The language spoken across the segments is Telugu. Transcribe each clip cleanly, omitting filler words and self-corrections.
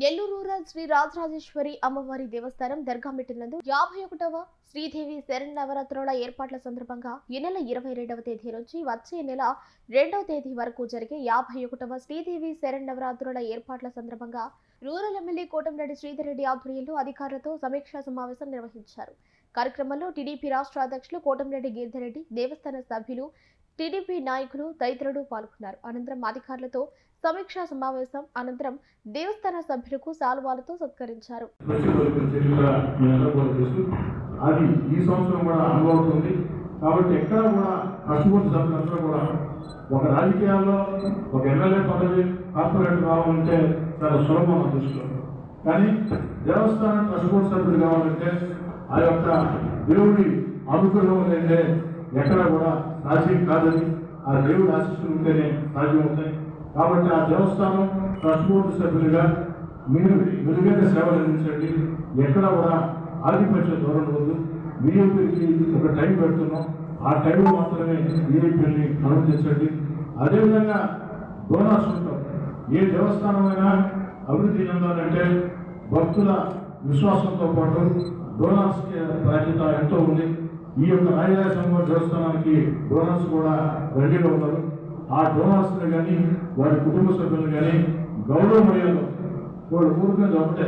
నెల్లూరు రూరల్ శ్రీ రాజరాజేశ్వరి అమ్మవారి దేవస్థానం దర్గామిట్టినందు 51వ శ్రీదేవి శరన్నవరాత్రుల ఏర్పాట్ల సందర్భంగా ఈ నెల 22వ తేదీ నుంచి వచ్చే నెల 2వ తేదీ వరకు జరిగే 51వ శ్రీదేవి శరన్నవరాత్రుల ఏర్పాట్ల సందర్భంగా రూరల్ ఎమ్మెల్యే కోటంరెడ్డి శ్రీధర్ రెడ్డి ఆధ్వర్యంలో అధికారులతో సమీక్షా సమావేశం నిర్వహించారు. కార్యక్రమంలో టీడీపీ రాష్ట్ర అధ్యక్షులు కోటంరెడ్డి గిరిధర్ రెడ్డి, దేవస్థాన సభ్యులు, టీడీపీ నాయకులు తదితరులు పాల్గొన్నారు. అనంతరం అధికారులతో సమీక్షా సమావేశం అనంతరం దేవస్థాన సభ్యులకు సాల్వాలతో సత్కరించారు. అది ఈ సంవత్సరం కూడా అనుభవవుతుంది కాబట్టి ఎక్కడ కూడా కష్టపడి సభ్యులందరూ కూడా ఒక రాజకీయాల్లో ఒక ఎమ్మెల్యే పదవి కార్పొరేట్ కావాలంటే చాలా సులభం దృష్టిలో, కానీ దేవస్థానం కష్టపడి సభ్యులు కావాలంటే ఆ యొక్క దేవుడి అనుగ్రహం అయితే ఎక్కడ కూడా సాధ్యం కాదని ఆ దేవుడి ఆశీస్సులు ఉంటేనే సాధ్యం అవుతాయి. కాబట్టి ఆ దేవస్థానం ట్రస్ట్ బోర్డు సభ్యులుగా మీరు మెరుగైన సేవలు అందించండి. ఎక్కడ కూడా ఆధిపత్య ధోరణి వద్దు. వీఐపీకి ఒక టైం పెడుతున్నాం, ఆ టైంలో మాత్రమే వీఐపీని అనుమతించండి. అదేవిధంగా డోనార్స్ ఉంటాం. ఏ దేవస్థానమైనా అభివృద్ధి చెందాలంటే భక్తుల విశ్వాసంతో పాటు డోనార్స్కి బాధ్యత ఎంతో ఉంది. ఈ యొక్క రాజరాజేశ్వర దేవస్థానానికి డోనార్స్ కూడా రెడీగా ఉన్నారు. ఆ డోనార్స్ని కానీ వారి కుటుంబ సభ్యులను కానీ గౌరవ మర్యాదలు వాళ్ళు ఊరుకునేది ఒకటే.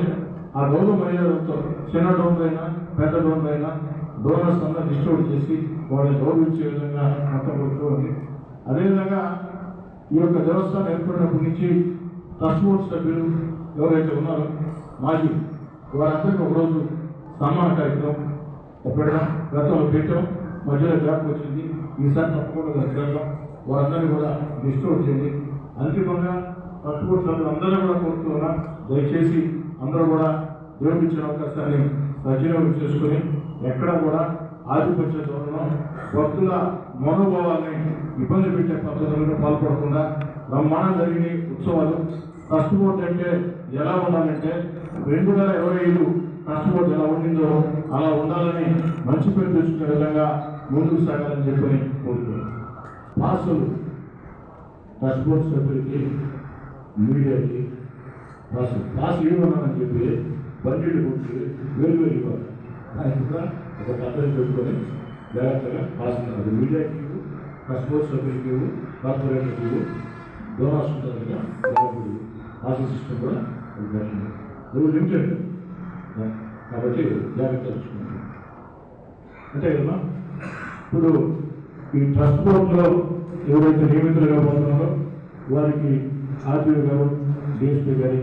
ఆ గౌరవ మర్యాదలతో చిన్న డోనర్ అయినా పెద్ద డోనర్ అయినా డోనర్స్ అందరూ డిస్ట్రిబ్యూట్ చేసి వాళ్ళని గౌరవించే విధంగా ఉంది. అదేవిధంగా ఈ యొక్క దేవస్థానం ఏర్పడినప్పటి నుంచి ట్రస్ట్ బోర్డు సభ్యులు ఎవరైతే ఉన్నారో మాజీ వారందరికీ ఒకరోజు సన్మాన కార్యక్రమం పెట్టడం గతంలో పెట్టడం మధ్యలో గ్యాప్ వచ్చింది. ఈసారి తప్పకుండా చేద్దాం. వారందరినీ కూడా డిస్ట్రిబ్యూట్ చేయండి. అంతిమంగా ట్రస్ట్ బోర్డు సభ్యులు అందరూ కూడా కోరుతున్నా, దయచేసి అందరూ కూడా దేవుడికి ఇచ్చిన అవకాశాన్ని సద్వినియోగం చేసుకుని ఎక్కడ కూడా ఆధిపత్య ధోరణం భక్తుల మనోభావాన్ని ఇబ్బంది పెట్టే పద్ధతులను పాల్పడకుండా బ్రహ్మాండం జరిగిన ఉత్సవాలు. ట్రస్ట్ బోర్డు అంటే ఎలా ఉండాలంటే 2025 ట్రస్ట్ బోర్డు ఎలా ఉండిందో అలా ఉండాలని మంచి పేరు తెచ్చుకునే విధంగా ముందుకు సాగాలని చెప్పని కోరుతున్నాను. పాసులు ట్రస్ట్ బోర్డు సభ్యులకి, మీడియాకి పాస్ ఇవ్వమని చెప్పి బడ్జెట్ కొట్టి వేరు ఇవ్వాలి. ఆయన కూడా ఒక పద్ధతి పెట్టుకొని జాగ్రత్తగా పాస్ ఉన్నారు. మీడియాకి ట్రస్ట్ బోర్డు సభ్యులకి, కార్పొరేట్లకు డోనార్స్ ఉంటారు కదా, పాసింగ్ సిస్టమ్ కూడా లిమిటెడ్ కాబట్టి జాగ్రత్త తెచ్చుకుంటాం. అంటే కదా ఇప్పుడు ఈ ట్రస్ట్ బోర్డులో ఎవరైతే నియమితులుగా పోతున్నారో వారికి ఆర్టీఓ గారు, డిఎస్పీ గారి